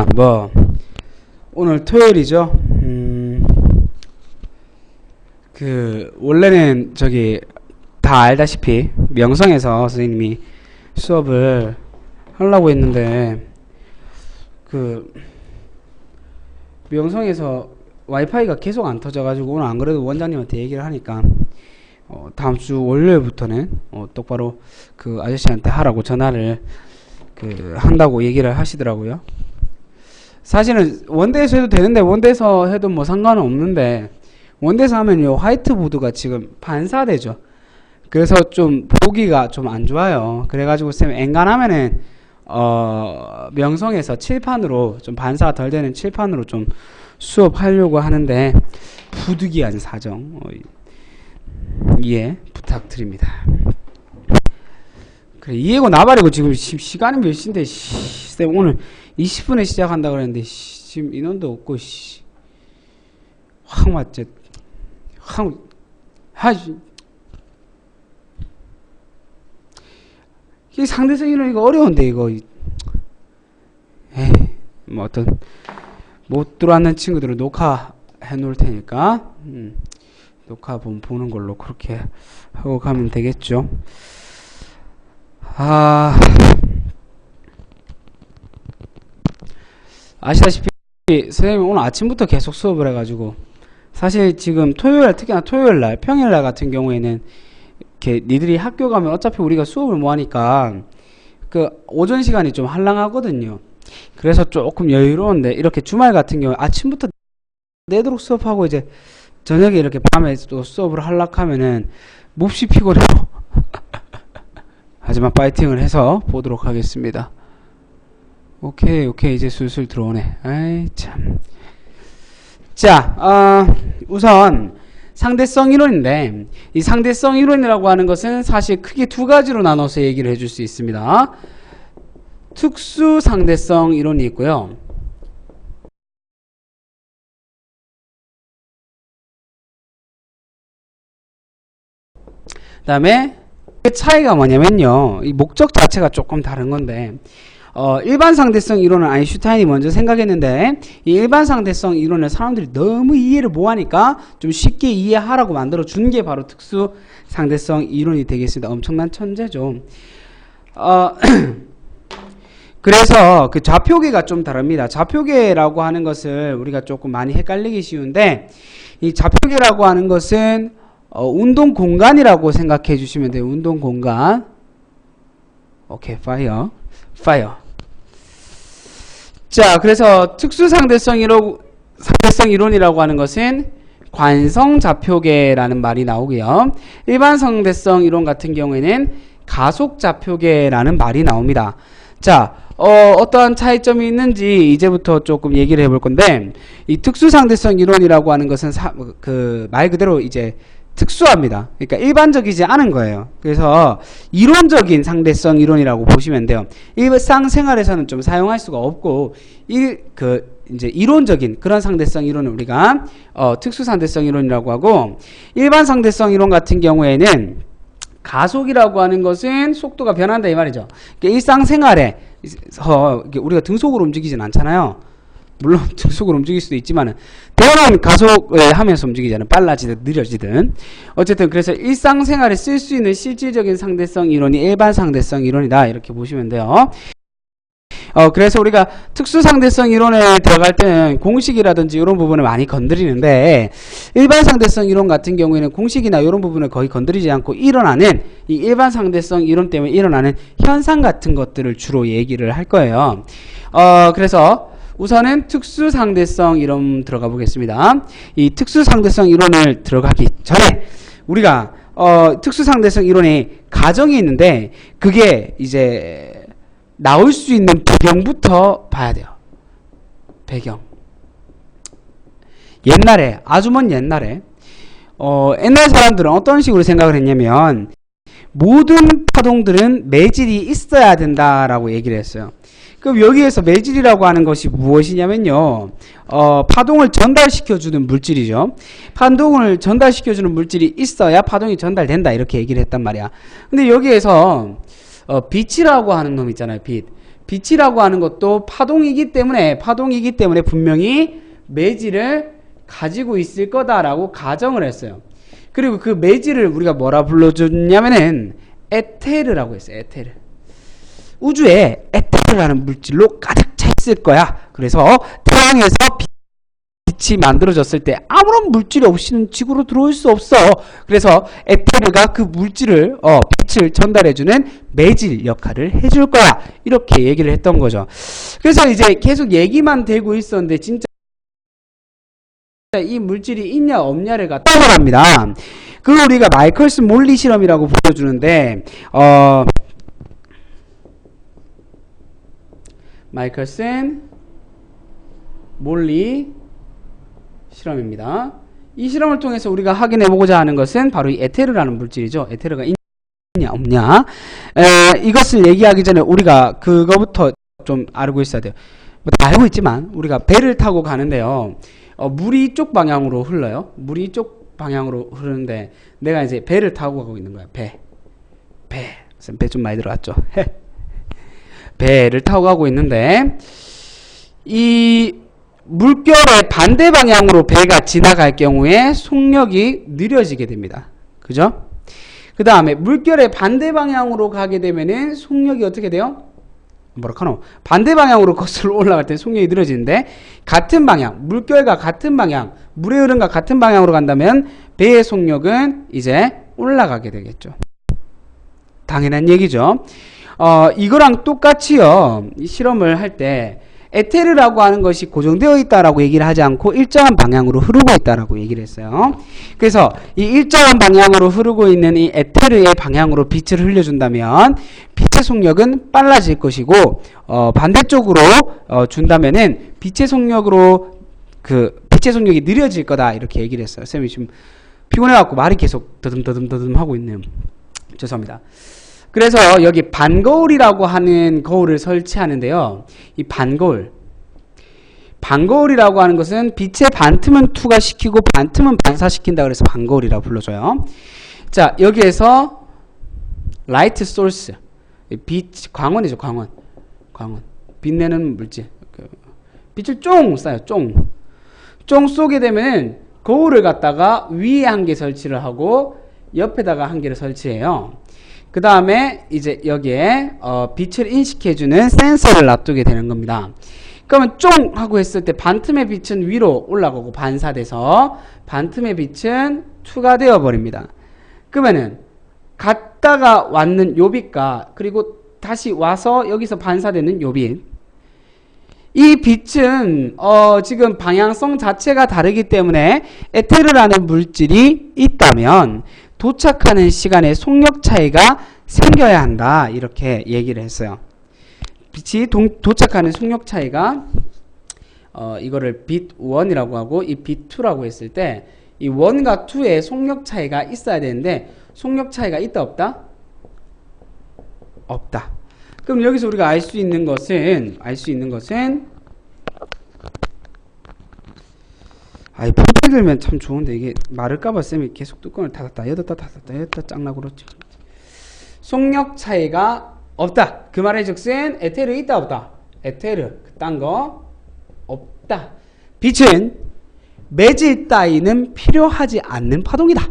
자, 오늘 토요일이죠. 원래는 다 알다시피 명성에서 선생님이 수업을 하려고 했는데, 명성에서 와이파이가 계속 안 터져가지고 오늘 안 그래도 원장님한테 얘기를 하니까, 다음 주 월요일부터는, 똑바로 그 아저씨한테 하라고 전화를, 한다고 얘기를 하시더라고요. 사실은 원대에서 해도 되는데, 원대에서 해도 뭐 상관은 없는데, 원대에서 하면요, 화이트보드가 지금 반사되죠. 그래서 좀 보기가 좀 안 좋아요. 그래가지고 쌤 엔간하면은 명성에서 칠판으로 좀 반사가 덜 되는 칠판으로 좀 수업하려고 하는데 부득이한 사정 이해 부탁드립니다. 그래, 이해고 나발이고 지금 시간이 몇 시인데 쌤 오늘 20분에 시작한다 그랬는데 지금 인원도 없고 확 맞지 이 상대성 이론 이거 어려운데 이거 뭐 못 들어왔는 친구들은 녹화해 놓을 테니까 녹화 보는 걸로 그렇게 하고 가면 되겠죠. 아시다시피 선생님이 오늘 아침부터 계속 수업을 해가지고 사실 지금 토요일 특히나 토요일날 평일날 같은 경우에는 이렇게 니들이 학교 가면 어차피 우리가 수업을 뭐 하니까 오전 시간이 좀 한량하거든요. 그래서 조금 여유로운데 이렇게 주말 같은 경우에 아침부터 내도록 수업하고 이제 저녁에 이렇게 밤에 또 수업을 하려하면은 몹시 피곤해요. 하지만 파이팅을 해서 보도록 하겠습니다. 오케이 이제 슬슬 들어오네. 아이 참. 자, 우선 상대성 이론인데 이 상대성 이론이라고 하는 것은 사실 크게 두 가지로 나눠서 얘기를 해줄 수 있습니다. 특수 상대성 이론이 있고요. 그 다음에 그 차이가 뭐냐면요. 이 목적 자체가 조금 다른 건데 일반 상대성 이론은 아인슈타인이 먼저 생각했는데 이 일반 상대성 이론을 사람들이 너무 이해를 못하니까 좀 쉽게 이해하라고 만들어 준 게 바로 특수 상대성 이론이 되겠습니다. 엄청난 천재죠. 그래서 그 좌표계가 좀 다릅니다. 좌표계라고 하는 것을 우리가 조금 많이 헷갈리기 쉬운데 이 좌표계라고 하는 것은 운동 공간이라고 생각해 주시면 돼요. 운동 공간. 오케이, 파이어. 자, 그래서 특수 상대성 이론이라고 하는 것은 관성 좌표계라는 말이 나오고요. 일반 상대성 이론 같은 경우에는 가속 좌표계라는 말이 나옵니다. 자, 어떠한 차이점이 있는지 이제부터 조금 얘기를 해볼 건데 이 특수 상대성 이론이라고 하는 것은 말 그대로 이제 특수합니다. 그러니까 일반적이지 않은 거예요. 그래서 이론적인 상대성 이론이라고 보시면 돼요. 일상생활에서는 좀 사용할 수가 없고 이제 이론적인 그런 상대성 이론을 우리가 특수 상대성 이론이라고 하고 일반 상대성 이론 같은 경우에는 가속이라고 하는 것은 속도가 변한다 이 말이죠. 그러니까 일상생활에서 우리가 등속으로 움직이진 않잖아요. 물론 등속으로 움직일 수도 있지만은 대단한 가속을 하면서 움직이잖아요. 빨라지든 느려지든 어쨌든 그래서 일상생활에 쓸 수 있는 실질적인 상대성 이론이 일반 상대성 이론이다 이렇게 보시면 돼요. 그래서 우리가 특수 상대성 이론에 들어갈 때는 공식이라든지 이런 부분을 많이 건드리는데 일반 상대성 이론 같은 경우에는 공식이나 이런 부분을 거의 건드리지 않고 일어나는 이 일반 상대성 이론 때문에 일어나는 현상 같은 것들을 주로 얘기를 할 거예요. 그래서 우선은 특수 상대성 이론 들어가 보겠습니다. 이 특수 상대성 이론을 들어가기 전에 우리가 특수 상대성 이론의 가정이 있는데 그게 이제 나올 수 있는 배경부터 봐야 돼요. 배경. 옛날에 아주 먼 옛날에 옛날 사람들은 어떤 식으로 생각을 했냐면 모든 파동들은 매질이 있어야 된다라고 얘기를 했어요. 그럼 여기에서 매질이라고 하는 것이 무엇이냐면요. 파동을 전달시켜주는 물질이죠. 파동을 전달시켜주는 물질이 있어야 파동이 전달된다 이렇게 얘기를 했단 말이야. 근데 여기에서 빛이라고 하는 놈 있잖아요. 빛. 빛이라고 하는 것도 파동이기 때문에 분명히 매질을 가지고 있을 거다라고 가정을 했어요. 그리고 그 매질을 우리가 뭐라 불러줬냐면은 에테르라고 했어요. 에테르. 우주에 에테르라는 물질로 가득 차 있을 거야. 그래서 태양에서 빛이 만들어졌을 때 아무런 물질이 없이는 지구로 들어올 수 없어. 그래서 에테르가 그 물질을 빛을 전달해주는 매질 역할을 해줄 거야. 이렇게 얘기를 했던 거죠. 그래서 이제 계속 얘기만 되고 있었는데 진짜 이 물질이 있냐 없냐를 갖다 합니다. 그걸 우리가 마이클슨 몰리 실험이라고 보여주는데 마이클슨 몰리 실험입니다. 이 실험을 통해서 우리가 확인해 보고자 하는 것은 바로 이 에테르라는 물질이죠. 에테르가 있냐 없냐. 이것을 얘기하기 전에 우리가 그거부터 좀 알고 있어야 돼요. 뭐 다 알고 있지만 우리가 배를 타고 가는데요. 물이 이쪽 방향으로 흘러요. 물이 이쪽 방향으로 흐르는데 내가 이제 배를 타고 가고 있는 거야. 배 좀 많이 들어갔죠. 배를 타고 가고 있는데 이 물결의 반대 방향으로 배가 지나갈 경우에 속력이 느려지게 됩니다. 그죠? 그 다음에 물결의 반대 방향으로 가게 되면은 속력이 어떻게 돼요? 뭐라카노? 반대 방향으로 거슬러 올라갈 때 속력이 느려지는데 같은 방향, 물결과 같은 방향, 물의 흐름과 같은 방향으로 간다면 배의 속력은 이제 올라가게 되겠죠. 당연한 얘기죠. 이거랑 똑같이요. 이 실험을 할 때 에테르라고 하는 것이 고정되어 있다라고 얘기를 하지 않고 일정한 방향으로 흐르고 있다라고 얘기를 했어요. 그래서 이 일정한 방향으로 흐르고 있는 이 에테르의 방향으로 빛을 흘려준다면 빛의 속력은 빨라질 것이고 반대쪽으로 준다면은 빛의 속력이 느려질 거다 이렇게 얘기를 했어요. 쌤이 지금 피곤해갖고 말이 계속 더듬 하고 있네요. 죄송합니다. 그래서 여기 반거울이라고 하는 거울을 설치하는데요. 이 반거울이라고 하는 것은 빛의 반틈은 투과시키고 반틈은 반사시킨다 그래서 반거울이라고 불러줘요. 자, 여기에서 라이트 소스, 광원이죠. 광원. 빛내는 물질. 빛을 쫑 쏴요. 쫑 쏘게 되면 거울을 갖다가 위에 한 개 설치를 하고 옆에다가 한 개를 설치해요. 그 다음에 이제 여기에 빛을 인식해주는 센서를 놔두게 되는 겁니다. 그러면 쫑 하고 했을 때 반틈의 빛은 위로 올라가고 반사돼서 반틈의 빛은 투과되어 버립니다. 그러면은 갔다가 왔는 요 빛과 그리고 다시 와서 여기서 반사되는 요 빛, 이 빛은 지금 방향성 자체가 다르기 때문에 에테르라는 물질이 있다면 도착하는 시간에 속력 차이가 생겨야 한다 이렇게 얘기를 했어요. 빛이 도착하는 속력 차이가 이거를 빛 1이라고 하고 이 빛 2라고 했을 때 이 1과 2의 속력 차이가 있어야 되는데 속력 차이가 있다 없다? 없다. 그럼 여기서 우리가 알 수 있는 것은 폰트 들면 참 좋은데 이게 마를까봐 쌤이 계속 뚜껑을 닫았다 여닫다 짱나고 그렇지. 속력 차이가 없다. 그 말의 즉슨 에테르 있다 없다? 에테르 딴 거 없다. 빛은 매질 따위는 필요하지 않는 파동이다.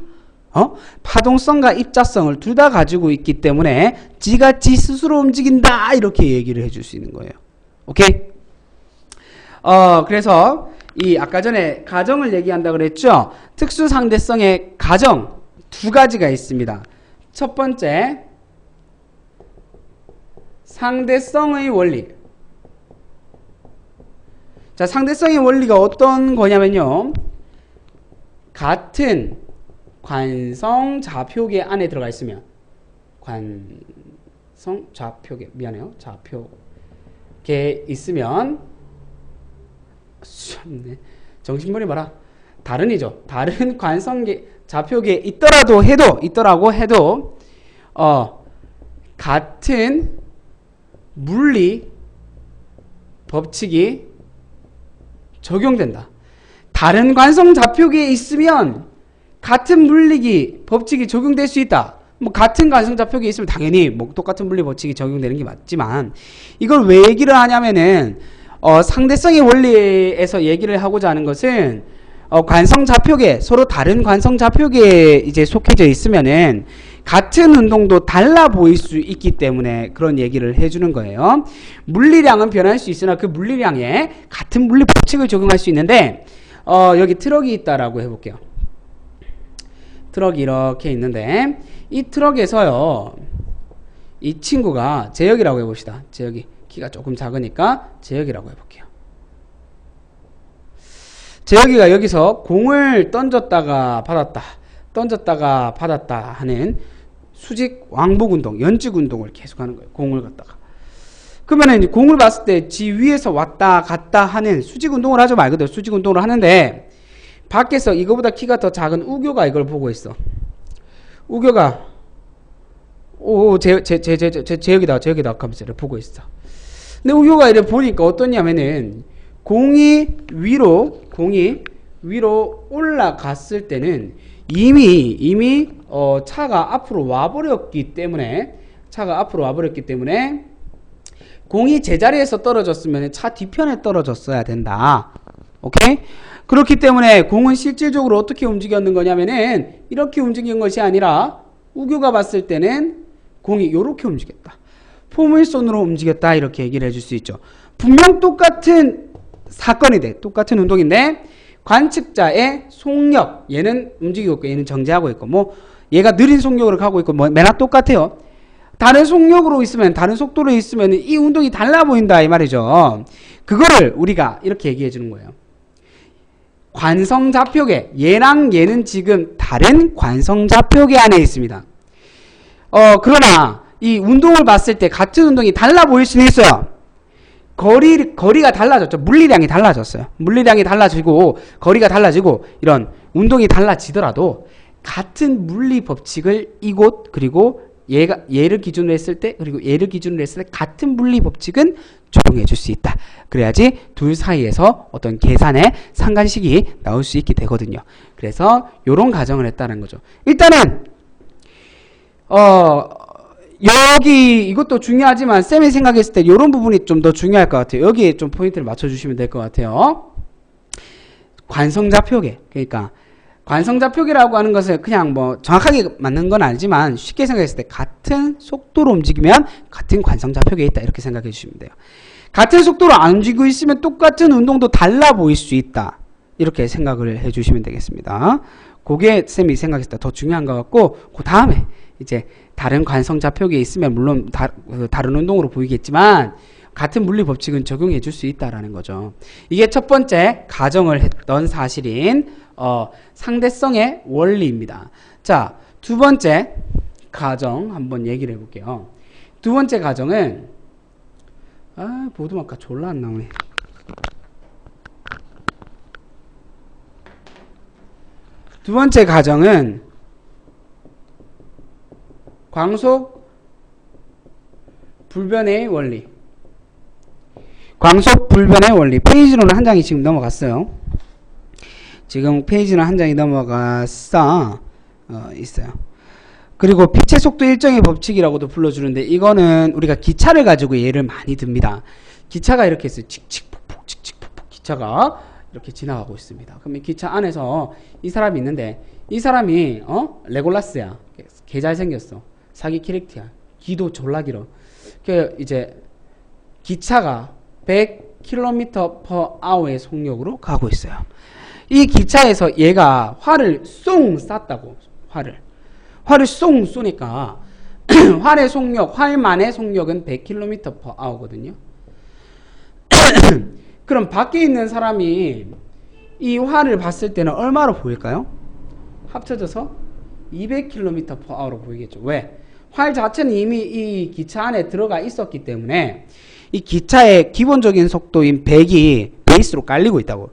파동성과 입자성을 둘 다 가지고 있기 때문에 지가 지 스스로 움직인다 이렇게 얘기를 해줄 수 있는 거예요. 오케이? 그래서 이 아까 전에 가정을 얘기한다 그랬죠? 특수상대성의 가정 두 가지가 있습니다. 첫 번째, 상대성의 원리. 자, 상대성의 원리가 어떤 거냐면요. 같은 관성 좌표계 안에 들어가 있으면 관성 좌표계 좌표계 있으면 정신머리 봐라. 다른이죠. 다른 관성계 좌표계에 있더라고 해도 같은 물리 법칙이 적용된다. 다른 관성 좌표계에 있으면 같은 물리 법칙이 적용될 수 있다. 뭐 같은 관성좌표계 있으면 당연히 뭐 똑같은 물리 법칙이 적용되는 게 맞지만 이걸 왜 얘기를 하냐면은 상대성의 원리에서 얘기를 하고자 하는 것은 관성좌표계 서로 다른 관성좌표계에 이제 속해져 있으면은 같은 운동도 달라 보일 수 있기 때문에 그런 얘기를 해주는 거예요. 물리량은 변할 수 있으나 그 물리량에 같은 물리 법칙을 적용할 수 있는데 여기 트럭이 있다라고 해볼게요. 트럭이 이렇게 있는데 이 트럭에서요 이 친구가 제역이라고 해봅시다. 제역이 키가 조금 작으니까 제역이라고 해볼게요. 제역이가 여기서 공을 던졌다가 받았다 던졌다가 받았다 하는 수직 왕복 운동, 연직 운동을 계속하는 거예요. 공을 갖다가. 그러면은 공을 봤을 때 지 위에서 왔다 갔다 하는 수직 운동을 하죠 말 그대로 수직 운동을 하는데 밖에서 이거보다 키가 더 작은 우교가 이걸 보고 있어. 우교가 제역이다 하면서 이렇게 보고 있어. 근데 우교가 이렇게 보니까 어떠냐면은 공이 위로 올라갔을 때는 이미 차가 앞으로 와버렸기 때문에 공이 제자리에서 떨어졌으면 차 뒤편에 떨어졌어야 된다. 오케이? 그렇기 때문에 공은 실질적으로 어떻게 움직였는 거냐면은 이렇게 움직인 것이 아니라 우교가 봤을 때는 공이 이렇게 움직였다. 포물선으로 움직였다. 이렇게 얘기를 해줄 수 있죠. 분명 똑같은 사건이 돼. 똑같은 운동인데 관측자의 속력 얘는 움직이고 있고 얘는 정지하고 있고 뭐 얘가 느린 속력으로 가고 있고 뭐 매나 똑같아요. 다른 속력으로 있으면 다른 속도로 있으면 이 운동이 달라 보인다 이 말이죠. 그거를 우리가 이렇게 얘기해 주는 거예요. 관성좌표계 얘랑 얘는 지금 다른 관성좌표계 안에 있습니다. 그러나 이 운동을 봤을 때 같은 운동이 달라 보일 수는 있어요. 거리가 달라졌죠. 물리량이 달라졌어요. 물리량이 달라지고 거리가 달라지고 이런 운동이 달라지더라도 같은 물리 법칙을 이곳 그리고 얘를 기준으로 했을 때 그리고 얘를 기준으로 했을 때 같은 물리 법칙은 적용해 줄 수 있다. 그래야지 둘 사이에서 어떤 계산의 상관식이 나올 수 있게 되거든요. 그래서 이런 가정을 했다는 거죠. 일단은 여기 이것도 중요하지만 쌤이 생각했을 때 이런 부분이 좀 더 중요할 것 같아요. 여기에 좀 포인트를 맞춰주시면 될 것 같아요. 관성좌표계 그러니까 관성좌표계라고 하는 것은 그냥 뭐 정확하게 맞는 건 아니지만 쉽게 생각했을 때 같은 속도로 움직이면 같은 관성좌표계에 있다 이렇게 생각해 주시면 돼요. 같은 속도로 안 움직이고 있으면 똑같은 운동도 달라 보일 수 있다 이렇게 생각을 해 주시면 되겠습니다. 그게 쌤이 생각했을 때 더 중요한 것 같고 그 다음에 이제 다른 관성좌표계에 있으면 물론 다른 운동으로 보이겠지만 같은 물리 법칙은 적용해 줄 수 있다라는 거죠. 이게 첫 번째 가정을 했던 사실인 상대성의 원리입니다. 자, 두 번째 가정 한번 얘기를 해볼게요. 두 번째 가정은 보드마카 졸라 안 나오네. 두 번째 가정은 광속 불변의 원리. 광속 불변의 원리. 페이지로는 한 장이 지금 넘어갔어요. 지금 페이지는 한 장이 넘어갔어. 있어요. 그리고 빛의 속도 일정의 법칙이라고도 불러주는데 이거는 우리가 기차를 가지고 예를 많이 듭니다. 기차가 이렇게 있어요. 칙칙폭폭 칙칙폭폭 기차가 이렇게 지나가고 있습니다. 그러면 기차 안에서 이 사람이 있는데 이 사람이 레골라스야. 개 잘생겼어. 사기 캐릭터야. 기도 졸라 길어. 그 이제 기차가 100km/h의 속력으로 가고 있어요. 이 기차에서 얘가 활을 쏨 쐈다고. 활을 쏨 쏘니까 활의 속력, 활만의 속력은 100km/h거든요. 그럼 밖에 있는 사람이 이 활을 봤을 때는 얼마로 보일까요? 합쳐져서 200km/h로 보이겠죠. 왜? 활 자체는 이미 이 기차 안에 들어가 있었기 때문에 이 기차의 기본적인 속도인 100이 베이스로 깔리고 있다고.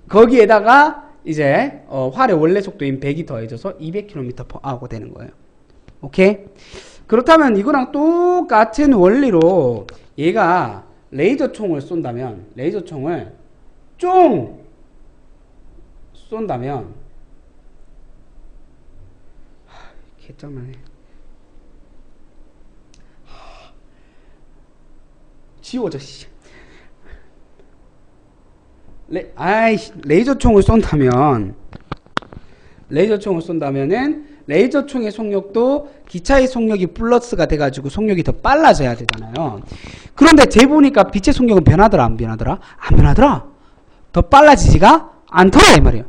거기에다가 이제 활의 원래 속도인 100이 더해져서 200km/h가 되는 거예요. 오케이? 그렇다면 이거랑 똑같은 원리로 얘가 레이저 총을 쏜다면 개짱만해. 지워져, 씨. 레이저총을 쏜다면은 레이저총의 속력도 기차의 속력이 플러스가 돼가지고 속력이 더 빨라져야 되잖아요. 그런데 재보니까 빛의 속력은 변하더라, 안 변하더라? 안 변하더라. 더 빨라지지가 않더라, 이 말이에요.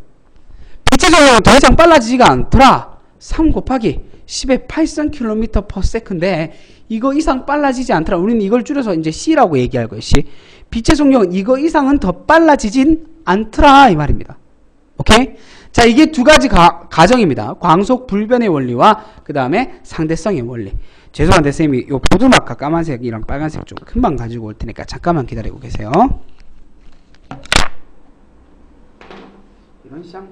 빛의 속력은 더 이상 빨라지지가 않더라. 3 곱하기 10의 83km/s인데 이거 이상 빨라지지 않더라. 우리는 이걸 줄여서 이제 C라고 얘기할 거예요. C. 빛의 속력은 이거 이상은 더 빨라지진 않더라, 이 말입니다. 오케이? 자, 이게 두 가지 가정입니다. 광속 불변의 원리와 그 다음에 상대성의 원리. 죄송한데 쌤이 요 보드마카 까만색이랑 빨간색 좀 금방 가지고 올 테니까 잠깐만 기다리고 계세요. 이런 쌍.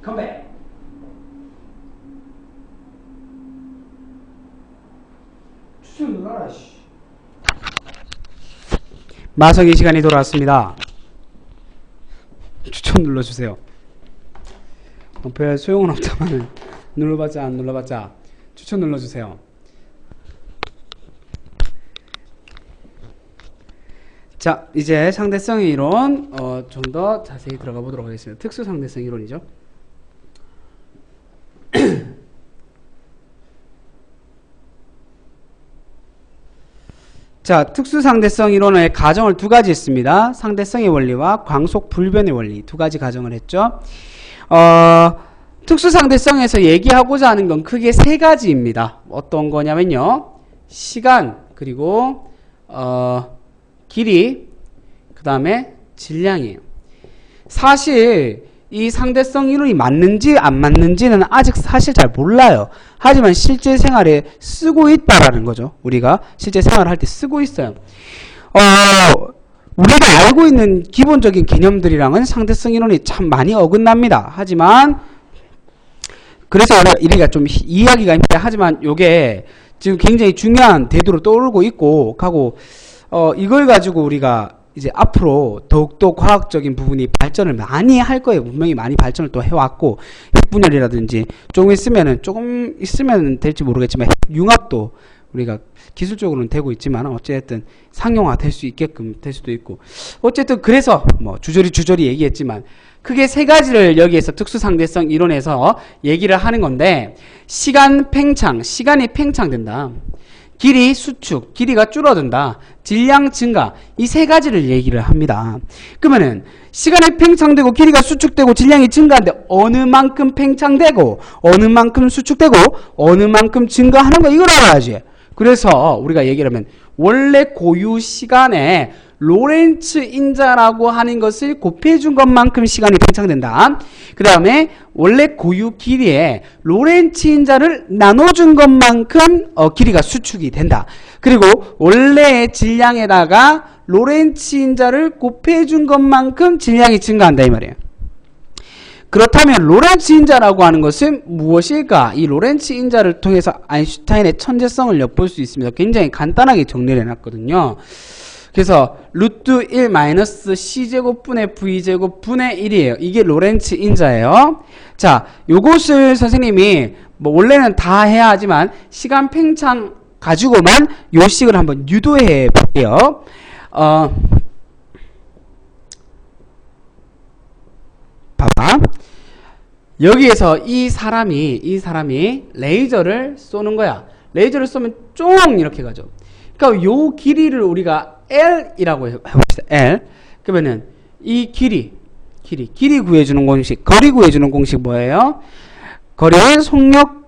컴백. 추천 눌러라, 씨. 마성의 시간이 돌아왔습니다. 추천 눌러주세요. 별 소용은 없다만 눌러봤자 안 눌러봤자 추천 눌러주세요. 자, 이제 상대성의 이론 좀 더 자세히 들어가 보도록 하겠습니다. 특수상대성 이론이죠. 자, 특수상대성 이론의 가정을 두 가지 했습니다. 상대성의 원리와 광속 불변의 원리 두 가지 가정을 했죠. 특수상대성에서 얘기하고자 하는 건 크게 세 가지입니다. 어떤 거냐면요. 시간, 그리고 길이, 그 다음에 질량이에요. 사실 이 상대성 이론이 맞는지 안 맞는지는 아직 사실 잘 몰라요. 하지만 실제 생활에 쓰고 있다라는 거죠. 우리가 실제 생활을 할 때 쓰고 있어요. 우리가 알고 있는 기본적인 개념들이랑은 상대성 이론이 참 많이 어긋납니다. 하지만 그래서 우리가 좀 이해하기가 힘들어요. 하지만 이게 지금 굉장히 중요한 대두로 떠오르고 있고 하고 이걸 가지고 우리가 이제 앞으로 더욱더 과학적인 부분이 발전을 많이 할 거예요. 분명히 많이 발전을 또 해왔고 핵분열이라든지 조금 있으면 될지 모르겠지만 핵융합도 우리가 기술적으로는 되고 있지만 어쨌든 상용화 될 수 있게끔 될 수도 있고 어쨌든 그래서 뭐 주저리 얘기했지만 크게 세 가지를 여기에서 특수상대성 이론에서 얘기를 하는 건데 시간이 팽창된다. 길이 수축, 길이가 줄어든다. 질량 증가, 이 세 가지를 얘기를 합니다. 그러면은 시간이 팽창되고 길이가 수축되고 질량이 증가하는데 어느 만큼 팽창되고 어느 만큼 수축되고 어느 만큼 증가하는 거 이걸 알아야지. 그래서 우리가 얘기를 하면 원래 고유 시간에 로렌츠 인자라고 하는 것을 곱해준 것만큼 시간이 팽창된다. 그 다음에 원래 고유 길이에 로렌츠 인자를 나눠준 것만큼 길이가 수축이 된다. 그리고 원래의 질량에다가 로렌츠 인자를 곱해준 것만큼 질량이 증가한다 이 말이에요. 그렇다면 로렌츠 인자라고 하는 것은 무엇일까? 이 로렌츠 인자를 통해서 아인슈타인의 천재성을 엿볼 수 있습니다. 굉장히 간단하게 정리를 해놨거든요. 그래서 루트 1 마이너스 c제곱분의 v제곱분의 1이에요. 이게 로렌츠 인자예요. 자, 요것을 선생님이 뭐 원래는 다 해야 하지만 시간 팽창 가지고만 요식을 한번 유도해 볼게요. 봐봐. 여기에서 이 사람이 레이저를 쏘는 거야. 레이저를 쏘면 쫑 이렇게 가죠. 그러니까 요 길이를 우리가 L이라고 해봅시다. L. 그러면은 이 길이 구해주는 공식, 거리 구해주는 공식 뭐예요? 거리는 속력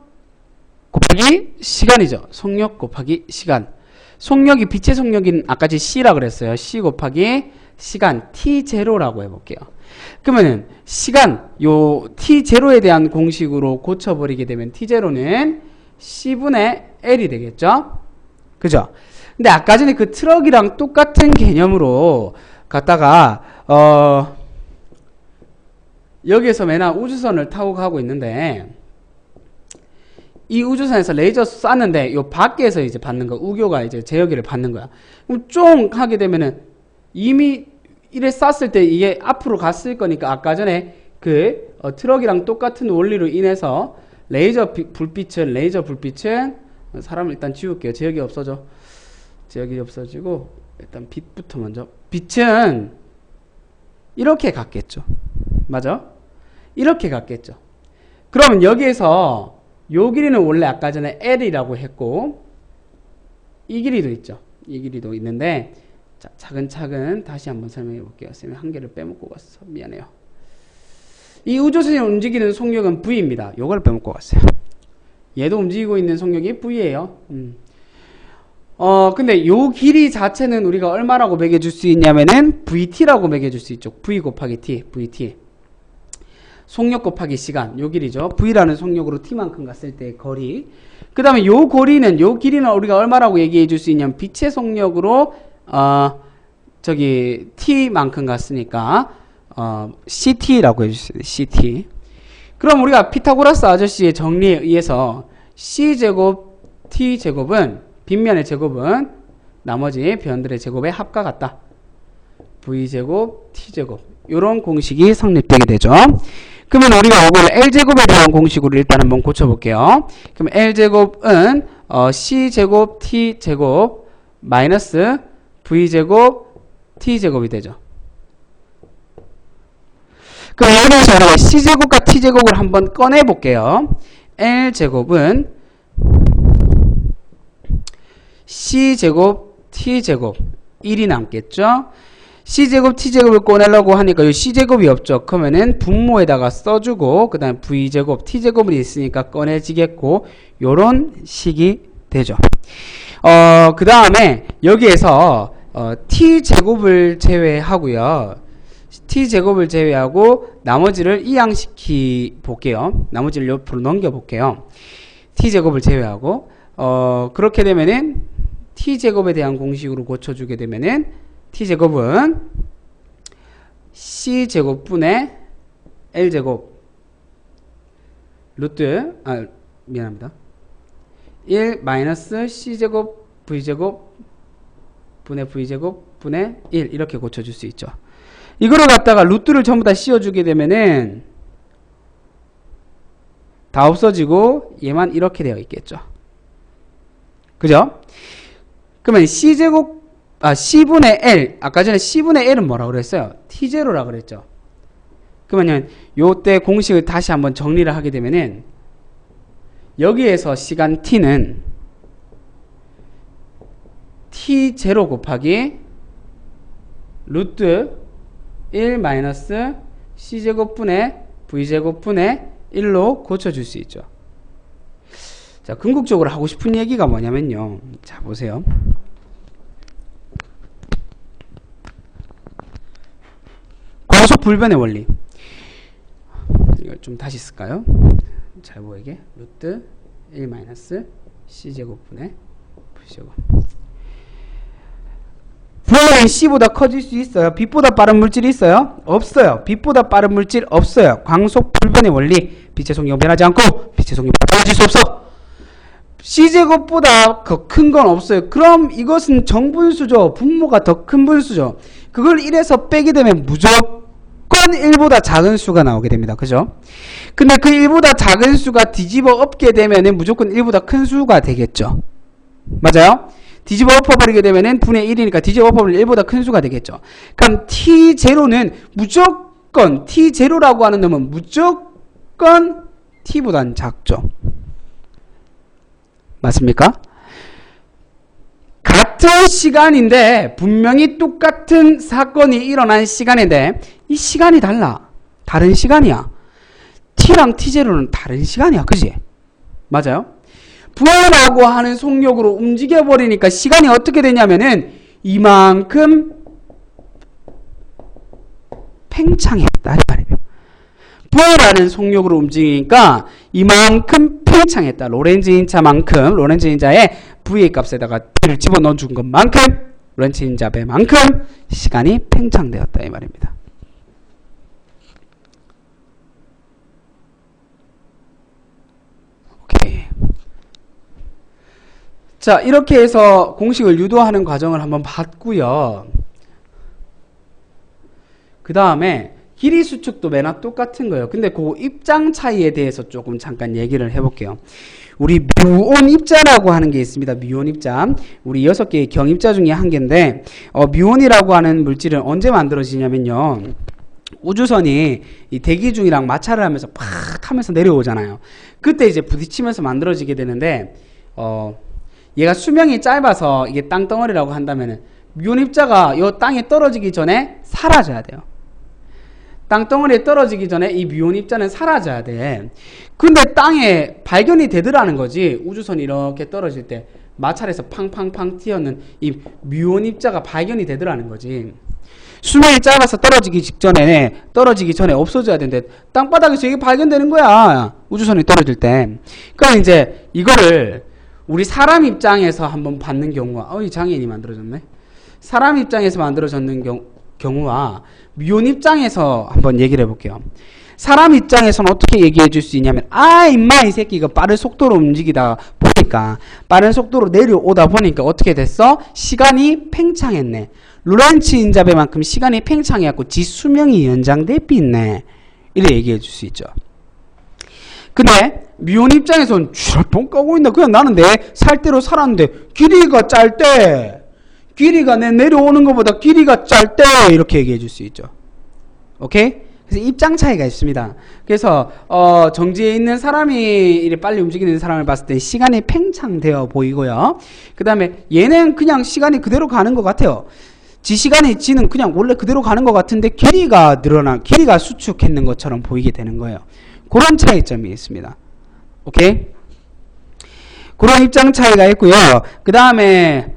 곱하기 시간이죠. 속력 곱하기 시간. 속력이 빛의 속력인 아까지 C라 그랬어요. C 곱하기 시간 T0라고 해볼게요. 그러면은 시간 요 T0에 대한 공식으로 고쳐버리게 되면 T0는 C분의 L이 되겠죠. 그죠? 근데 아까 전에 그 트럭이랑 똑같은 개념으로 갖다가 여기에서 맨날 우주선을 타고 가고 있는데 이 우주선에서 레이저 쐈는데 요 밖에서 이제 받는 거 우교가 이제 제어기를 받는 거야. 그럼 쫑 하게 되면은 이미 이래 쐈을 때 이게 앞으로 갔을 거니까 아까 전에 그 트럭이랑 똑같은 원리로 인해서 레이저 불빛은 사람을 일단 지울게요. 제어기 없어져. 제어기 없어지고 일단 빛부터 먼저. 빛은 이렇게 갔겠죠. 맞아? 이렇게 갔겠죠. 그러면 여기에서 요 길이는 원래 아까 전에 L이라고 했고 이 길이도 있죠. 이 길이도 있는데 자, 차근차근 다시 한번 설명해 볼게요. 쌤이 한 개를 빼먹고 갔어. 미안해요. 이 우주선이 움직이는 속력은 V입니다. 요걸 빼먹고 갔어요. 얘도 움직이고 있는 속력이 V예요. 근데 요 길이 자체는 우리가 얼마라고 매겨줄 수 있냐면은 VT라고 매겨줄 수 있죠. V 곱하기 T, VT. 속력 곱하기 시간, 요 길이죠. V라는 속력으로 T만큼 갔을 때의 거리. 그 다음에 요 길이는 우리가 얼마라고 얘기해 줄 수 있냐면 빛의 속력으로 T만큼 갔으니까 CT라고 해주세요. CT. 그럼 우리가 피타고라스 아저씨의 정리에 의해서 C제곱 T제곱은 빗면의 제곱은 나머지 변들의 제곱의 합과 같다. V제곱 T제곱 요런 공식이 성립되게 되죠. 그러면 우리가 이걸 L제곱에 대한 공식으로 일단 한번 고쳐볼게요. 그럼 L제곱은 C제곱 T제곱 마이너스 V제곱 T제곱이 되죠. 그럼 여기서 우리가 C제곱과 T제곱을 한번 꺼내볼게요. L제곱은 C제곱 T제곱 1이 남겠죠. C제곱 T제곱을 꺼내려고 하니까 이 C제곱이 없죠. 그러면은 분모에다가 써주고 그 다음에 V제곱 T제곱이 있으니까 꺼내지겠고 요런 식이 되죠. 그 다음에 여기에서 T제곱을 제외하고요. T제곱을 제외하고 나머지를 이항시키 볼게요. 나머지를 옆으로 넘겨 볼게요. T제곱을 제외하고 그렇게 되면은 T제곱에 대한 공식으로 고쳐주게 되면은 T제곱은 C제곱분의 L제곱 미안합니다. 1 마이너스 C제곱 V제곱 분의 V제곱 분의 1 이렇게 고쳐줄 수 있죠. 이거를 갖다가 루트를 전부 다 씌워주게 되면은 다 없어지고 얘만 이렇게 되어 있겠죠. 그죠? 그러면 C분의 L, 아까 전에 C분의 L은 뭐라고 그랬어요? T0라고 그랬죠. 그러면 요때 공식을 다시 한번 정리를 하게 되면은 여기에서 시간 T는 T0 곱하기 루트 1 마이너스 C제곱분의 V제곱분의 1로 고쳐줄 수 있죠. 자, 궁극적으로 하고 싶은 얘기가 뭐냐면요. 자, 보세요. 광속 불변의 원리. 이걸 좀 다시 쓸까요? 잘 보이게. 루트 1 마이너스 C제곱분의 V제곱. 불변이 C보다 커질 수 있어요? 빛보다 빠른 물질이 있어요? 없어요. 빛보다 빠른 물질 없어요. 광속 불변의 원리. 빛의 속력은 변하지 않고 빛의 속력은 달라질 수 없어. C제곱보다 더 큰 건 없어요. 그럼 이것은 정분수죠. 분모가 더 큰 분수죠. 그걸 1에서 빼게 되면 무조건 1보다 작은 수가 나오게 됩니다. 그죠? 근데 그 1보다 작은 수가 뒤집어 엎게 되면은 무조건 1보다 큰 수가 되겠죠. 맞아요? 뒤집어 엎어버리게 되면은 분의 1이니까 뒤집어 엎어버리면 1보다 큰 수가 되겠죠. 그럼 T0는 무조건 무조건 T0라고 하는 놈은 무조건 T보단 작죠. 맞습니까? 같은 시간인데 분명히 똑같은 사건이 일어난 시간인데 이 시간이 달라. 다른 시간이야. T랑 T0는 다른 시간이야. 그지? 맞아요? V라고 하는 속력으로 움직여버리니까 시간이 어떻게 되냐면은 이만큼 팽창했다 이 말이에요. V라는 속력으로 움직이니까 이만큼 팽창했다. 로렌츠 인자만큼, 로렌츠 인자의 V의 값에다가 T를 집어넣어 준 것만큼, 로렌츠 인자 배만큼 시간이 팽창되었다 이 말입니다. 오케이. 자, 이렇게 해서 공식을 유도하는 과정을 한번 봤고요. 그 다음에 길이 수축도 매나 똑같은 거예요. 근데 그 입장 차이에 대해서 조금 잠깐 얘기를 해볼게요. 우리 뮤온 입자라고 하는 게 있습니다. 뮤온 입자. 우리 6개의 경입자 중에 한 개인데 뮤온이라고 하는 물질은 언제 만들어지냐면요. 우주선이 이 대기 중이랑 마찰을 하면서 팍 하면서 내려오잖아요. 그때 이제 부딪히면서 만들어지게 되는데 얘가 수명이 짧아서 이게 땅덩어리라고 한다면은 뮤온 입자가 요 땅에 떨어지기 전에 사라져야 돼요. 땅덩어리에 떨어지기 전에 이 뮤온 입자는 사라져야 돼. 근데 땅에 발견이 되더라는 거지. 우주선이 이렇게 떨어질 때 마찰에서 팡팡팡 튀었는 이 뮤온 입자가 발견이 되더라는 거지. 수명이 짧아서 떨어지기 전에 없어져야 되는데 땅바닥에서 이게 발견되는 거야. 우주선이 떨어질 때. 그럼 이제 이거를 우리 사람 입장에서 한번 받는 경우가 이 장애인이 만들어졌네. 사람 입장에서 만들어졌는 경우와 뮤온 입장에서 한번 얘기를 해볼게요. 사람 입장에서는 어떻게 얘기해 줄 수 있냐면 임마 이 새끼가 빠른 속도로 움직이다 보니까 빠른 속도로 내려오다 보니까 어떻게 됐어? 시간이 팽창했네. 로렌츠 인자배만큼 시간이 팽창해갖고 지 수명이 연장돼 있네. 이렇게 얘기해 줄 수 있죠. 근데 뮤온 입장에서는 똥 까고 있나? 그냥 나는 내 살대로 살았는데 길이가 짧대. 길이가 내 내려오는 것보다 길이가 짧대. 이렇게 얘기해 줄 수 있죠. 오케이? 그래서 입장 차이가 있습니다. 그래서 정지에 있는 사람이 이렇게 빨리 움직이는 사람을 봤을 때 시간이 팽창되어 보이고요. 그 다음에 얘는 그냥 시간이 그대로 가는 것 같아요. 지는 그냥 원래 그대로 가는 것 같은데 길이가 수축했는 것처럼 보이게 되는 거예요. 그런 차이점이 있습니다. 오케이? 그런 입장 차이가 있고요. 그 다음에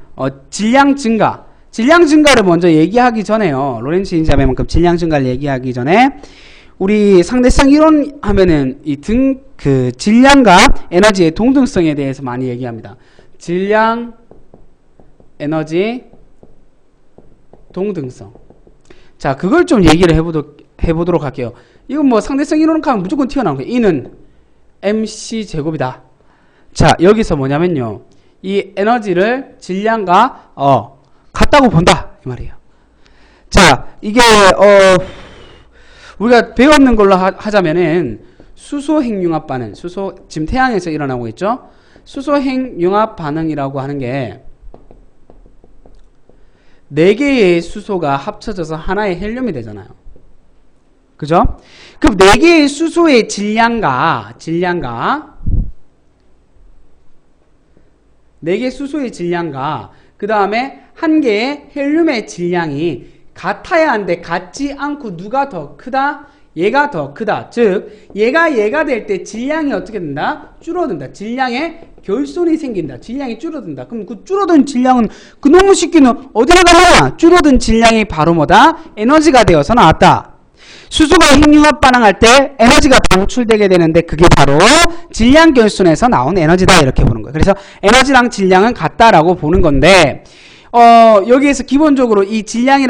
질량 증가. 질량 증가를 먼저 얘기하기 전에요. 로렌츠 인자배만큼 질량 증가를 얘기하기 전에 우리 상대성 이론 하면은 그 질량과 에너지의 동등성에 대해서 많이 얘기합니다. 질량, 에너지, 동등성. 자, 그걸 좀 얘기를 해보도록 할게요. 이건 뭐 상대성 이론 하면 무조건 튀어나온 거예요. E는 MC 제곱이다. 자, 여기서 뭐냐면요. 이 에너지를 질량과 같다고 본다 이 말이에요. 자, 이게 우리가 배웠는 걸로 하자면은 수소핵융합 반응, 지금 태양에서 일어나고 있죠. 수소핵융합 반응이라고 하는 게 4개의 수소가 합쳐져서 하나의 헬륨이 되잖아요. 그죠? 그럼 4개의 수소의 질량과 4개의 수소의 질량과 그 다음에 한 개의 헬륨의 질량이 같아야 하는데 같지 않고 누가 더 크다? 얘가 더 크다. 즉 얘가 될 때 질량이 어떻게 된다? 줄어든다. 질량에 결손이 생긴다. 질량이 줄어든다. 그럼 그 줄어든 질량은 그놈의 새끼는 어디로 가냐? 줄어든 질량이 바로 뭐다? 에너지가 되어서 나왔다. 수소가 핵융합 반응할 때 에너지가 방출되게 되는데 그게 바로 질량 결손에서 나온 에너지다 이렇게 보는 거예요. 그래서 에너지랑 질량은 같다라고 보는 건데 여기에서 기본적으로 이 질량을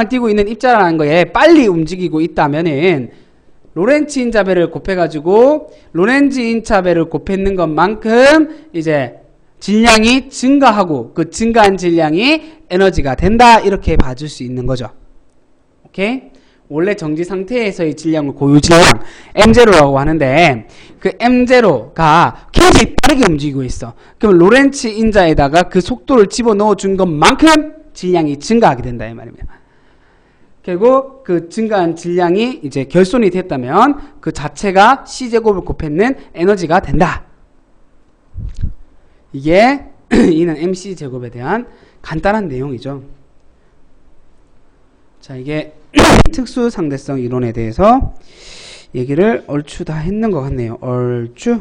띠고 있는 입자라는 거에 빨리 움직이고 있다면은 로렌츠 인자배를 곱해가지고 로렌츠 인자배를 곱했는 것만큼 이제 질량이 증가하고 그 증가한 질량이 에너지가 된다 이렇게 봐줄 수 있는 거죠. 오케이? 원래 정지 상태에서의 질량을 고유 질량 M0라고 하는데 그 M0가 굉장히 빠르게 움직이고 있어. 그럼 로렌츠 인자에다가 그 속도를 집어넣어 준 것만큼 질량이 증가하게 된다 이 말입니다. 결국 그 증가한 질량이 이제 결손이 됐다면 그 자체가 C제곱을 곱했는 에너지가 된다. 이게 이는 MC제곱에 대한 간단한 내용이죠. 자, 이게 특수상대성 이론에 대해서 얘기를 얼추 다 했는 것 같네요. 얼추.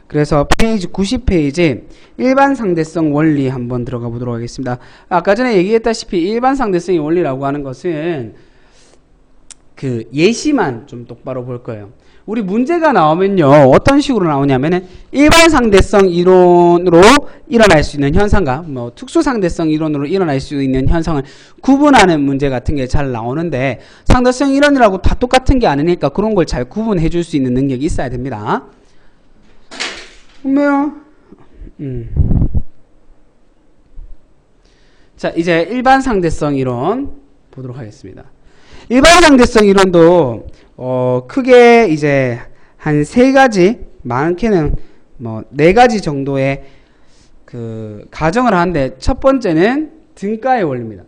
그래서 페이지 90페이지 일반상대성 원리 한번 들어가 보도록 하겠습니다. 아까 전에 얘기했다시피 일반상대성의 원리라고 하는 것은 그 예시만 좀 똑바로 볼 거예요. 우리 문제가 나오면요, 어떤 식으로 나오냐면은 일반상대성 이론으로 일어날 수 있는 현상과 뭐 특수상대성 이론으로 일어날 수 있는 현상을 구분하는 문제 같은 게 잘 나오는데, 상대성 이론이라고 다 똑같은 게 아니니까 그런 걸 잘 구분해 줄 수 있는 능력이 있어야 됩니다. 뭐요? 자, 이제 일반상대성 이론 보도록 하겠습니다. 일반상대성 이론도 크게 이제 한 3가지, 많게는 뭐 4가지 정도의 그 가정을 하는데, 첫 번째는 등가의 원리입니다.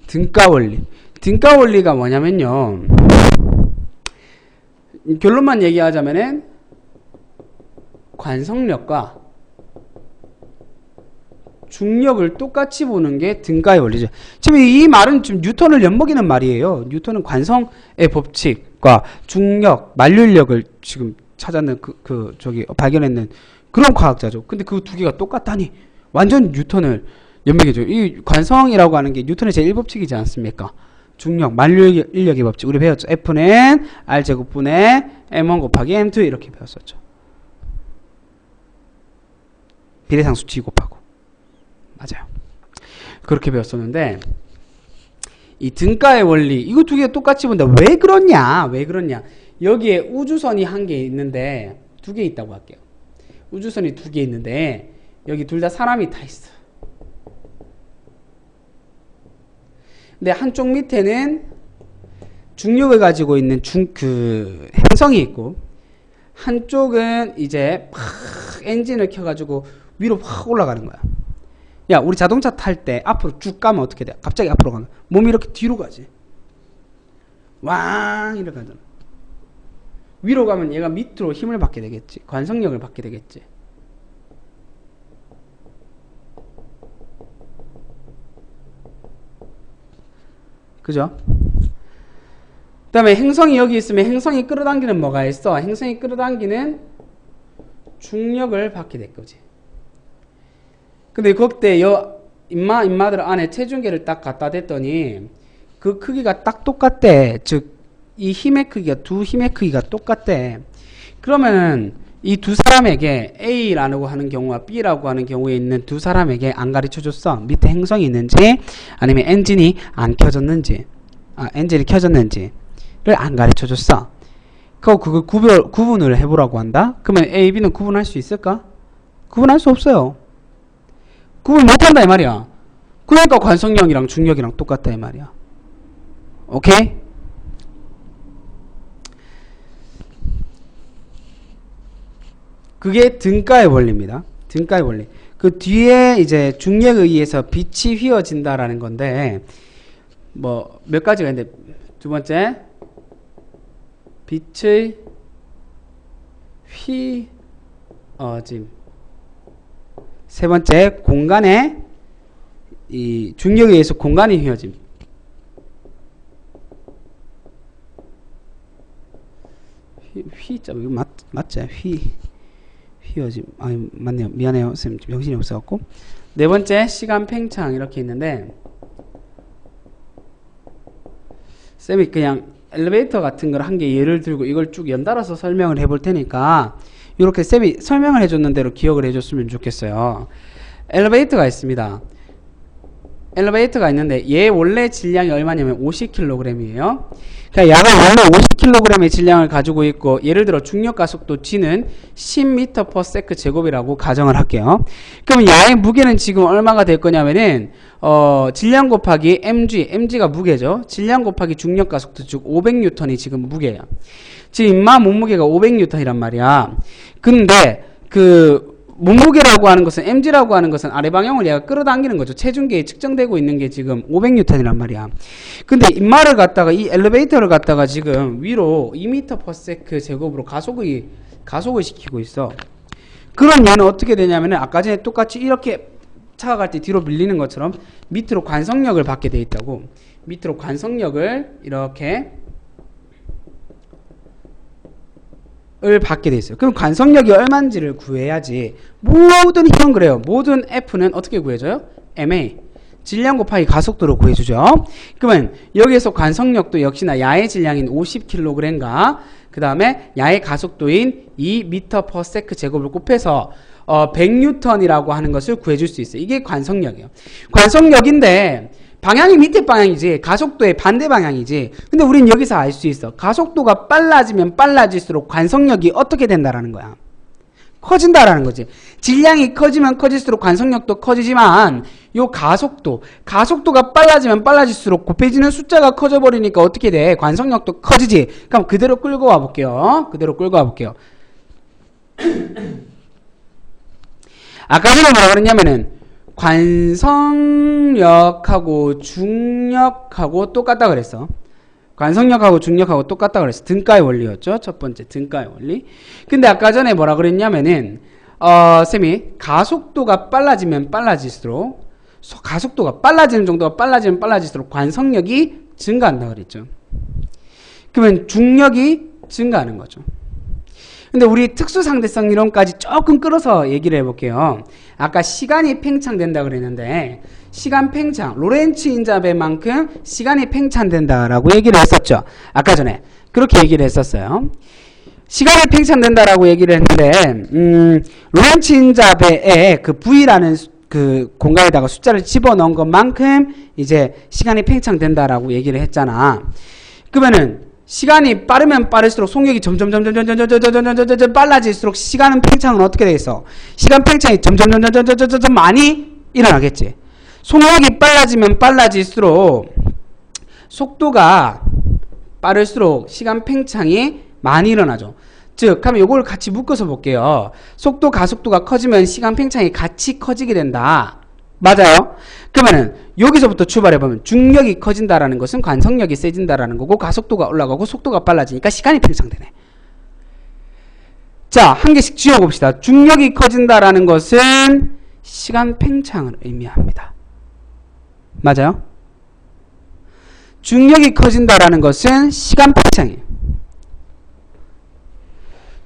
등가 원리. 등가 원리가 뭐냐면요, 결론만 얘기하자면은 관성력과 중력을 똑같이 보는 게 등가의 원리죠. 지금 이 말은 지금 뉴턴을 엿먹이는 말이에요. 뉴턴은 관성의 법칙과 중력, 만륜력을 지금 찾아낸 발견했는 그런 과학자죠. 근데 그 두 개가 똑같다니 완전 뉴턴을 엿먹이죠. 이 관성이라고 하는 게 뉴턴의 제1법칙이지 않습니까? 중력, 만륜력의 법칙 우리 배웠죠. F는 R제곱분의 M1 곱하기 M2 이렇게 배웠었죠. 비례상수 G 곱하고. 맞아요. 그렇게 배웠었는데, 이 등가의 원리, 이거 두 개 똑같이 본다. 왜 그러냐? 왜 그러냐? 여기에 우주선이 한 개 있는데, 2개 있다고 할게요. 우주선이 2개 있는데, 여기 둘 다 사람이 타 있어. 근데 한쪽 밑에는 중력을 가지고 있는 행성이 있고, 한쪽은 이제 팍 엔진을 켜가지고 위로 확 올라가는 거야. 야, 우리 자동차 탈 때 앞으로 쭉 가면 어떻게 돼? 갑자기 앞으로 가면 몸이 이렇게 뒤로 가지. 왕 이렇게 가잖아. 위로 가면 얘가 밑으로 힘을 받게 되겠지. 관성력을 받게 되겠지. 그죠? 그 다음에 행성이 여기 있으면 행성이 끌어당기는 뭐가 있어? 행성이 끌어당기는 중력을 받게 될 거지. 근데 그때 인마들 안에 체중계를 딱 갖다 댔더니 그 크기가 딱 똑같대. 즉, 이 힘의 크기가, 두 힘의 크기가 똑같대. 그러면은 이 두 사람에게 A라고 하는 경우와 B라고 하는 경우에 있는 두 사람에게 안 가르쳐 줬어. 밑에 행성이 있는지 아니면 엔진이 안 켜졌는지, 엔진이 켜졌는지를 안 가르쳐 줬어. 그걸 구분을 해보라고 한다? 그러면 A, B는 구분할 수 있을까? 구분할 수 없어요. 구분 못한다 이 말이야. 그러니까 관성력이랑 중력이랑 똑같다 이 말이야. 오케이? 그게 등가의 원리입니다. 등가의 원리. 그 뒤에 이제 중력에 의해서 빛이 휘어진다라는 건데, 뭐 몇 가지가 있는데, 두 번째 빛의 휘어짐. 세 번째, 공간에 이 중력에 의해서 공간이 휘어짐. 휘자 이거 맞지? 휘어짐. 아니 맞네요. 미안해요. 쌤 정신이 없어갖고. 네 번째, 시간 팽창 이렇게 있는데, 쌤이 그냥 엘리베이터 같은 걸 한 개 예를 들고 이걸 쭉 연달아서 설명을 해볼 테니까 이렇게 쌤이 설명을 해줬는 대로 기억을 해줬으면 좋겠어요. 엘리베이터가 있습니다. 엘리베이터가 있는데 얘 원래 질량이 얼마냐면 50kg이에요. 그러니까 약은 원래 50kg의 질량을 가지고 있고, 예를 들어 중력 가속도 G는 10m/s 제곱이라고 가정을 할게요. 그럼 야의 무게는 지금 얼마가 될 거냐면은 질량 곱하기 mg가 무게죠. 질량 곱하기 중력 가속도, 즉 500N이 지금 무게야. 지금 인마 몸무게가 500N이란 말이야. 근데 그 몸무게라고 하는 것은 mg라고 하는 것은 아래 방향을 얘가 끌어당기는 거죠. 체중계에 측정되고 있는 게 지금 500N이란 말이야. 근데 인마를 갖다가 이 엘리베이터를 갖다가 지금 위로 2m/s 제곱으로 가속을 시키고 있어. 그런 얘는 어떻게 되냐면은 아까 전에 똑같이 이렇게 차가 갈 때 뒤로 밀리는 것처럼 밑으로 관성력을 받게 돼 있다고. 밑으로 관성력을 이렇게 받게 돼 있어요. 그럼 관성력이 얼마인지를 구해야지. 모든 힘은 그래요. 모든 F는 어떻게 구해져요? MA 질량 곱하기 가속도로 구해주죠. 그러면 여기에서 관성력도 역시나 야의 질량인 50kg과 그 다음에 야의 가속도인 2m/s 제곱을 곱해서 100N이라고 하는 것을 구해줄 수 있어요. 이게 관성력이에요. 관성력인데 방향이 밑에 방향이지 가속도의 반대 방향이지. 근데 우린 여기서 알 수 있어. 가속도가 빨라지면 빨라질수록 관성력이 어떻게 된다라는 거야. 커진다라는 거지. 질량이 커지면 커질수록 관성력도 커지지만 요 가속도가 빨라지면 빨라질수록 곱해지는 숫자가 커져버리니까 어떻게 돼? 관성력도 커지지. 그럼 그대로 끌고 와볼게요. 아까 전에 뭐라 그랬냐면은 관성력하고 중력하고 똑같다 그랬어. 관성력하고 중력하고 똑같다 그랬어. 등가의 원리였죠. 첫 번째 등가의 원리. 근데 아까 전에 뭐라 그랬냐면은 쌤이 가속도가 빨라지면 빨라질수록 가속도가 빨라지는 정도가 빨라지면 빨라질수록 관성력이 증가한다 그랬죠. 그러면 중력이 증가하는 거죠. 근데 우리 특수상대성 이론까지 조금 끌어서 얘기를 해볼게요. 아까 시간이 팽창된다 그랬는데 시간 팽창, 로렌츠 인자배만큼 시간이 팽창된다라고 얘기를 했었죠. 아까 전에 그렇게 얘기를 했었어요. 시간이 팽창된다라고 얘기를 했는데 로렌츠 인자배에 그 V라는 그 공간에다가 숫자를 집어넣은 것만큼 이제 시간이 팽창된다라고 얘기를 했잖아. 그러면은 시간이 빠르면 빠를수록 속력이 점점 빨라질수록 시간 팽창은 어떻게 되겠어? 시간 팽창이 점점 많이 일어나겠지. 속력이 빨라지면 빨라질수록 속도가 빠를수록 시간 팽창이 많이 일어나죠. 즉, 하면 요걸 같이 묶어서 볼게요. 속도, 가속도가 커지면 시간 팽창이 같이 커지게 된다. 맞아요? 그러면은 여기서부터 출발해보면 중력이 커진다라는 것은 관성력이 세진다라는 거고 가속도가 올라가고 속도가 빨라지니까 시간이 팽창되네. 자, 한 개씩 지워봅시다. 중력이 커진다라는 것은 시간 팽창을 의미합니다. 맞아요? 중력이 커진다라는 것은 시간 팽창이에요.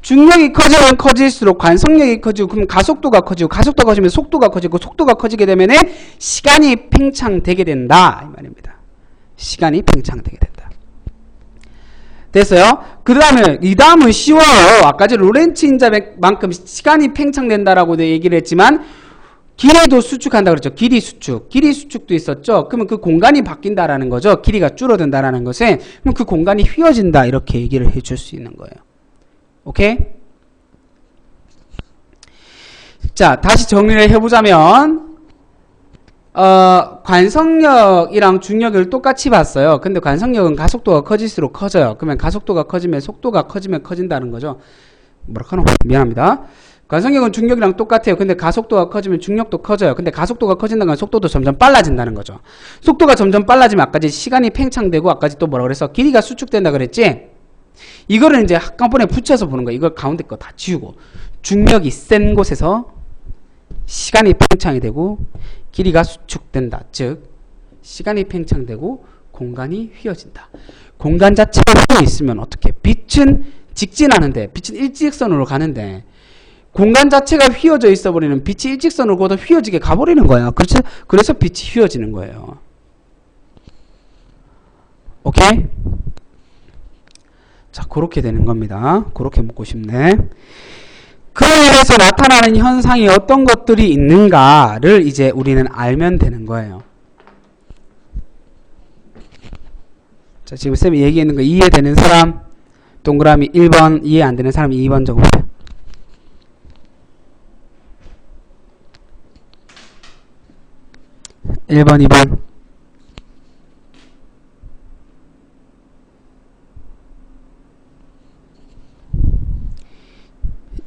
중력이 커지면 커질수록 관성력이 커지고 그럼 가속도가 커지고 가속도가 커지면 속도가 커지고 속도가 커지게 되면 시간이 팽창되게 된다 이 말입니다. 시간이 팽창되게 된다. 됐어요? 그 다음에 이 다음은 쉬워요. 아까 전 로렌츠 인자배만큼 시간이 팽창된다라고 얘기를 했지만 길이도 수축한다 그랬죠. 길이 수축도 있었죠. 그러면 그 공간이 바뀐다라는 거죠. 길이가 줄어든다라는 것은 그럼 그 공간이 휘어진다 이렇게 얘기를 해줄 수 있는 거예요. 오케이? 자, 다시 정리를 해보자면 관성력이랑 중력을 똑같이 봤어요. 근데 관성력은 가속도가 커질수록 커져요. 그러면 가속도가 커지면 속도가 커지면 커진다는 거죠. 뭐라카노? 미안합니다. 관성력은 중력이랑 똑같아요. 근데 가속도가 커지면 중력도 커져요. 근데 가속도가 커진다는 건 속도도 점점 빨라진다는 거죠. 속도가 점점 빨라지면 아까지 시간이 팽창되고 아까지 또 뭐라 그랬어? 길이가 수축된다 그랬지? 이거를 이제 한꺼번에 붙여서 보는 거야. 이걸 가운데 거 다 지우고 중력이 센 곳에서 시간이 팽창이 되고 길이가 수축된다. 즉 시간이 팽창되고 공간이 휘어진다. 공간 자체가 휘어 있으면 어떻게? 빛은 직진하는데 빛은 일직선으로 가는데 공간 자체가 휘어져 있어 버리는 빛이 일직선으로 걷어 휘어지게 가버리는 거야. 그래서 빛이 휘어지는 거예요. 오케이? 자, 그렇게 되는 겁니다. 그렇게 묻고 싶네. 그로 인해서 나타나는 현상이 어떤 것들이 있는가를 이제 우리는 알면 되는 거예요. 자, 지금 쌤이 얘기했는 거 이해되는 사람 동그라미 1번, 이해 안 되는 사람 2번 적어보세요. 1번, 2번.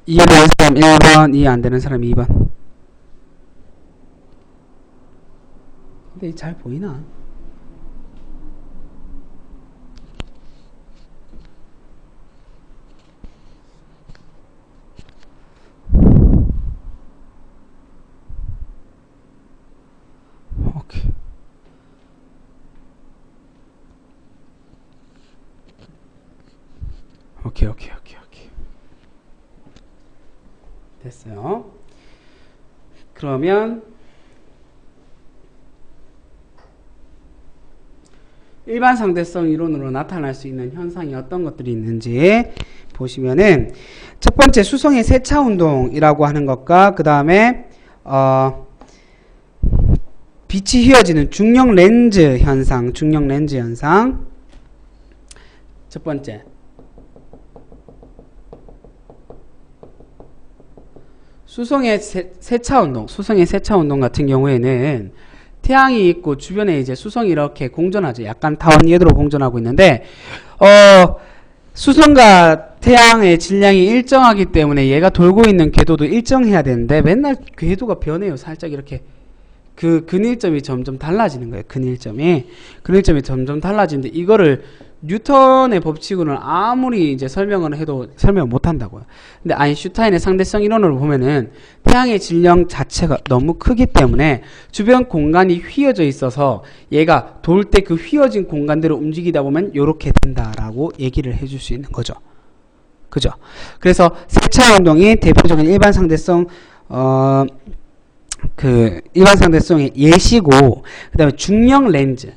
이해되는 사람 1번, 이해 안 되는 사람 2번. 근데 잘 보이나? 오케이. 오케이. 됐어요. 그러면 일반 상대성 이론으로 나타날 수 있는 현상이 어떤 것들이 있는지 보시면은 첫 번째 수성의 세차 운동이라고 하는 것과 그 다음에 빛이 휘어지는 중력 렌즈 현상, 첫 번째 수성의 세차 운동 같은 경우에는 태양이 있고 주변에 이제 수성이 이렇게 공전하죠. 약간 타원 궤도로 공전하고 있는데 수성과 태양의 질량이 일정하기 때문에 얘가 돌고 있는 궤도도 일정해야 되는데 맨날 궤도가 변해요. 살짝 이렇게 그 근일점이 점점 달라지는 거예요. 근일점이 점점 달라지는데 이거를 뉴턴의 법칙으로는 아무리 이제 설명을 해도 설명을 못 한다고요. 근데 아인슈타인의 상대성 이론으로 보면은 태양의 질량 자체가 너무 크기 때문에 주변 공간이 휘어져 있어서 얘가 돌 때 그 휘어진 공간대로 움직이다 보면 요렇게 된다라고 얘기를 해줄 수 있는 거죠. 그죠? 그래서 세차 운동이 대표적인 일반 상대성 일반 상대성의 예시고, 그 다음에 중력 렌즈.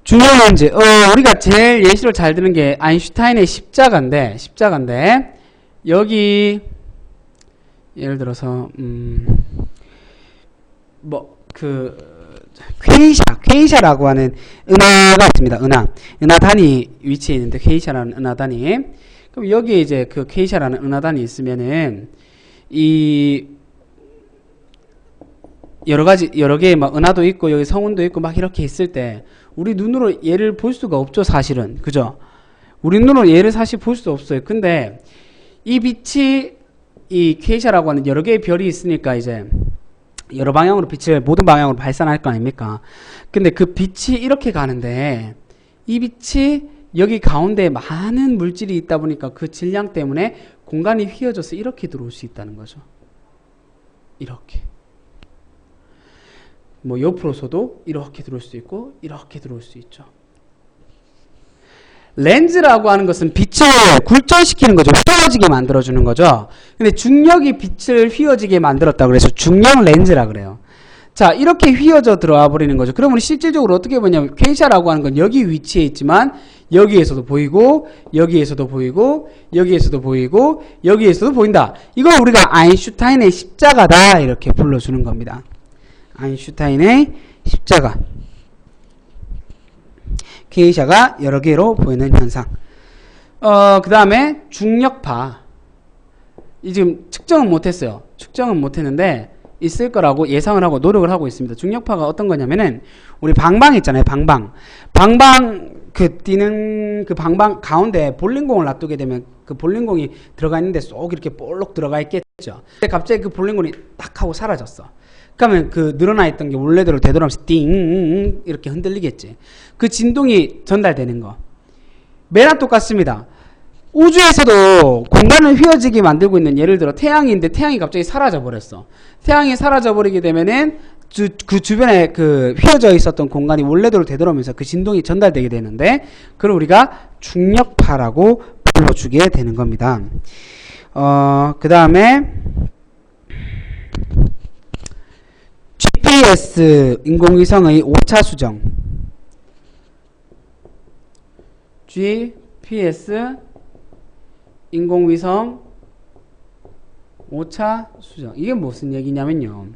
중력 렌즈. 우리가 제일 예시로 잘 드는 게 아인슈타인의 십자가인데, 여기, 예를 들어서, 퀘이샤라고 하는 은하가 있습니다. 은하단이 위치해 있는데, 퀘이샤라는 은하단이. 그럼 여기에 이제 그 퀘이샤라는 은하단이 있으면은 여러 개의 막 은하도 있고 여기 성운도 있고 막 이렇게 있을 때 우리 눈으로 얘를 볼 수가 없죠, 사실은. 그죠? 우리 눈으로 얘를 사실 볼 수 없어요. 근데 이 빛이 이 퀘이샤라고 하는 여러 개의 별이 있으니까 이제 여러 방향으로 빛을 모든 방향으로 발산할 거 아닙니까? 근데 그 빛이 이렇게 가는데 이 빛이 여기 가운데 많은 물질이 있다 보니까 그 질량 때문에 공간이 휘어져서 이렇게 들어올 수 있다는 거죠. 이렇게. 뭐 옆으로서도 이렇게 들어올 수 있고 이렇게 들어올 수 있죠. 렌즈라고 하는 것은 빛을 굴절시키는 거죠. 휘어지게 만들어주는 거죠. 근데 중력이 빛을 휘어지게 만들었다고 그래서 중력 렌즈라 그래요. 자, 이렇게 휘어져 들어와 버리는 거죠. 그러면 실질적으로 어떻게 보냐면 퀘이샤라고 하는 건 여기 위치해 있지만 여기에서도 보이고 여기에서도 보이고 여기에서도 보이고 여기에서도 보인다. 이걸 우리가 아인슈타인의 십자가다 이렇게 불러주는 겁니다. 아인슈타인의 십자가. 퀘이샤가 여러 개로 보이는 현상. 그 다음에 중력파. 이 지금 측정은 못했어요. 측정은 못했는데 있을 거라고 예상을 하고 노력을 하고 있습니다. 중력파가 어떤 거냐면은 우리 방방 있잖아요. 방방 뛰는 그 방방 가운데 볼링공을 놔두게 되면 그 볼링공이 들어가 있는데 쏙 이렇게 볼록 들어가 있겠죠. 근데 갑자기 그 볼링공이 딱 하고 사라졌어. 그러면 그 늘어나 있던 게 원래대로 되돌아오면서 띵 이렇게 흔들리겠지. 그 진동이 전달되는 거. 매나 똑같습니다. 우주에서도 공간을 휘어지게 만들고 있는, 예를 들어 태양인데 태양이 갑자기 사라져 버렸어. 태양이 사라져 버리게 되면은 그 주변에 그 휘어져 있었던 공간이 원래대로 되돌아오면서 그 진동이 전달되게 되는데 그걸 우리가 중력파라고 불러주게 되는 겁니다. 그 다음에 GPS 인공위성의 오차 수정. GPS 인공위성 오차 수정. 이게 무슨 얘기냐면요.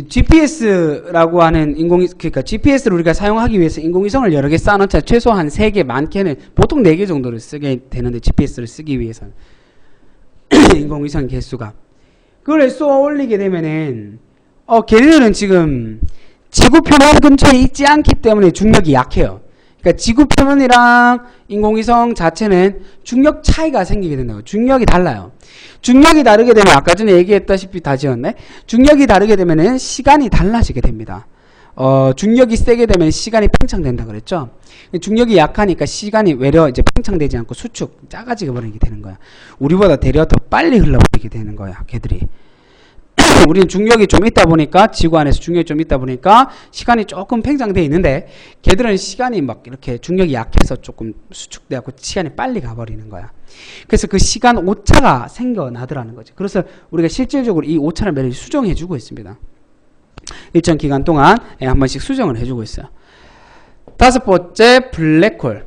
GPS라고 하는 그러니까 GPS를 우리가 사용하기 위해서 인공위성을 여러 개 쌓아놓자. 최소한 3개, 많게는 보통 4개 정도를 쓰게 되는데 GPS를 쓰기 위해서는 인공위성 개수가. 그걸 쏘아 올리게 되면은 걔네들은 지금 지구 표면 근처에 있지 않기 때문에 중력이 약해요. 그러니까 지구 표면이랑 인공위성 자체는 중력 차이가 생기게 된다고. 중력이 달라요. 중력이 다르게 되면 아까 전에 얘기했다시피 다 지웠네. 중력이 다르게 되면은 시간이 달라지게 됩니다. 중력이 세게 되면 시간이 팽창된다 그랬죠. 중력이 약하니까 시간이 외려 이제 팽창되지 않고 수축 작아지게 버리게 되는 거야. 우리보다 되려 더 빨리 흘러버리게 되는 거야, 걔들이. 우리는 중력이 좀 있다 보니까, 지구 안에서 중력이 좀 있다 보니까 시간이 조금 팽창되어 있는데, 걔들은 시간이 막 이렇게 중력이 약해서 조금 수축되고 시간이 빨리 가버리는 거야. 그래서 그 시간 오차가 생겨나더라는 거지. 그래서 우리가 실질적으로 이 오차를 매일 수정해주고 있습니다. 일정 기간 동안 한 번씩 수정을 해주고 있어요. 다섯 번째, 블랙홀.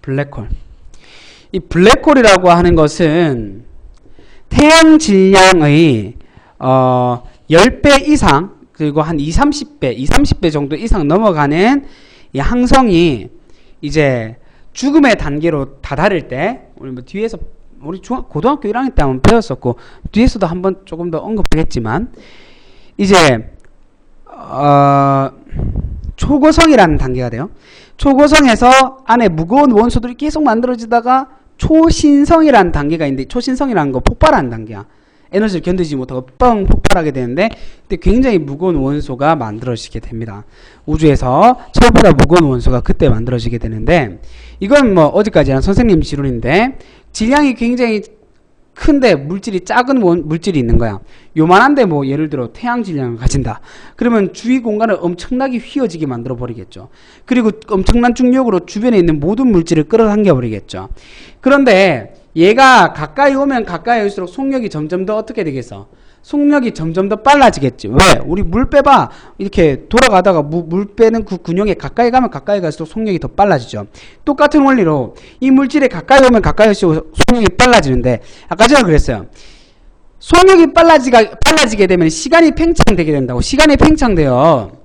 블랙홀. 이 블랙홀이라고 하는 것은 태양 질량의 10배 이상, 그리고 한 30배 정도 이상 넘어가는 이 항성이 이제 죽음의 단계로 다다를 때, 우리 뭐 뒤에서 우리 고등학교 1학년 때 한번 배웠었고, 뒤에서도 한번 조금 더 언급하겠지만, 이제 초고성이라는 단계가 돼요. 초고성에서 안에 무거운 원소들이 계속 만들어지다가 초신성이라는 단계가 있는데, 초신성이라는 거 폭발하는 단계야. 에너지를 견디지 못하고 뻥 폭발하게 되는데, 그때 굉장히 무거운 원소가 만들어지게 됩니다. 우주에서 철보다 무거운 원소가 그때 만들어지게 되는데, 이건 뭐 어디까지나 선생님 지론인데, 질량이 굉장히 큰데 물질이 작은 물질이 있는 거야. 요만한데 뭐 예를 들어 태양 질량을 가진다. 그러면 주위 공간을 엄청나게 휘어지게 만들어 버리겠죠. 그리고 엄청난 중력으로 주변에 있는 모든 물질을 끌어당겨 버리겠죠. 그런데 얘가 가까이 오면 가까이 올수록 속력이 점점 더 어떻게 되겠어? 속력이 점점 더 빨라지겠지. 왜? 우리 물 빼봐. 이렇게 돌아가다가 물 빼는 그 근형에 가까이 가면 가까이 갈수록 속력이 더 빨라지죠. 똑같은 원리로 이 물질에 가까이 오면 가까이 올수록 속력이 빨라지는데, 아까 제가 그랬어요. 속력이 빨라지게 되면 시간이 팽창되게 된다고. 시간이 팽창돼요.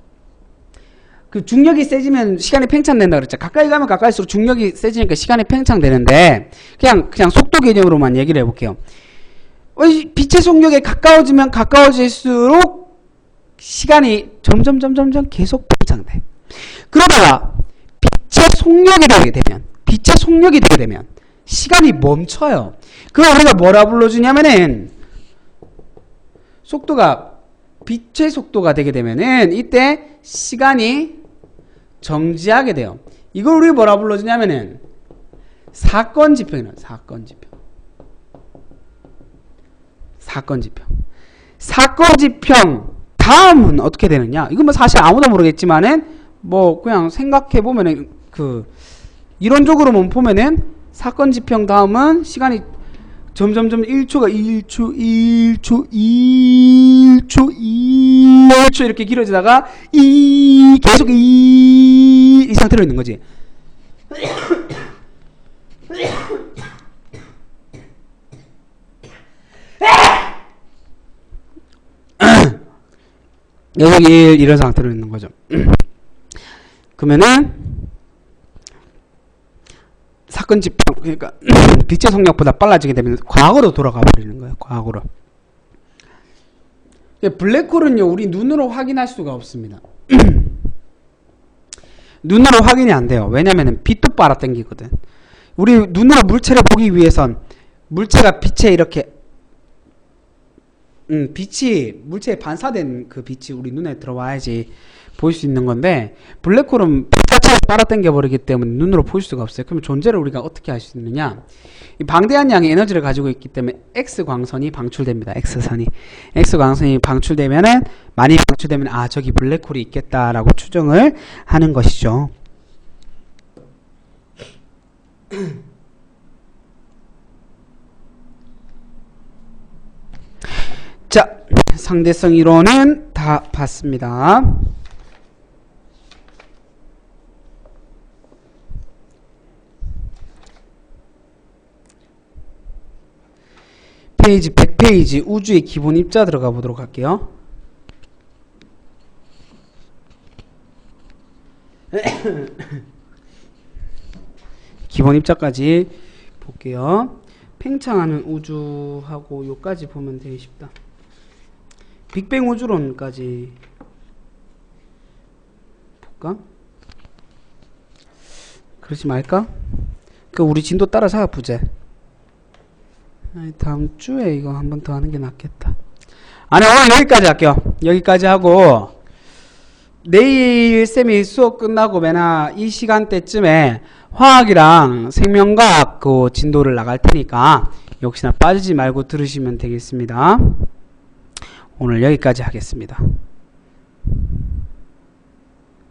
그 중력이 세지면 시간이 팽창된다 그랬죠. 가까이 가면 가까이일수록 중력이 세지니까 시간이 팽창되는데, 그냥 속도 개념으로만 얘기를 해볼게요. 빛의 속력에 가까워지면 가까워질수록 시간이 점점 계속 팽창돼. 그러다가 빛의 속력이 되게 되면 시간이 멈춰요. 그걸 우리가 뭐라 불러주냐면은, 빛의 속도가 되게 되면은 이때 시간이 정지하게 돼요. 이걸 우리 뭐라 불러주냐면은 사건지평이에요. 사건지평 다음은 어떻게 되느냐? 이건 뭐 사실 아무도 모르겠지만은 뭐 그냥 생각해 보면은 이론적으로만 보면은 사건지평 다음은 시간이 점점점 1초가 1초 이렇게 길어지다가 계속 이 상태로 있는 거지. 계속 이런 상태로 있는 거죠. 그러면은 사건지평, 그러니까 빛의 속력보다 빨라지게 되면 과거로 돌아가 버리는 거예요. 과거로. 블랙홀은요, 우리 눈으로 확인할 수가 없습니다. 눈으로 확인이 안 돼요. 왜냐면은 빛도 빨아당기거든. 우리 눈으로 물체를 보기 위해선 물체가 빛에 이렇게 물체에 반사된 그 빛이 우리 눈에 들어와야지 볼 수 있는 건데, 블랙홀은 빛 자체를 빨아당겨 버리기 때문에 눈으로 볼 수가 없어요. 그러면 존재를 우리가 어떻게 알 수 있느냐? 이 방대한 양의 에너지를 가지고 있기 때문에 X광선이 방출됩니다. X광선이 방출되면은, 많이 방출되면 저기 블랙홀이 있겠다라고 추정을 하는 것이죠. 자, 상대성 이론은 다 봤습니다. 페이지 100페이지 우주의 기본 입자 들어가 보도록 할게요. 기본 입자까지 볼게요. 팽창하는 우주하고 요까지 보면 되게 쉽다. 빅뱅 우주론까지 해볼까? 그러지 말까? 그 우리 진도 따라서 보자. 다음 주에 이거 한 번 더 하는 게 낫겠다. 아니, 오늘 여기까지 할게요. 여기까지 하고 내일 쌤이 수업 끝나고 맨날 이 시간대쯤에 화학이랑 생명과학 그 진도를 나갈 테니까 역시나 빠지지 말고 들으시면 되겠습니다. 오늘 여기까지 하겠습니다.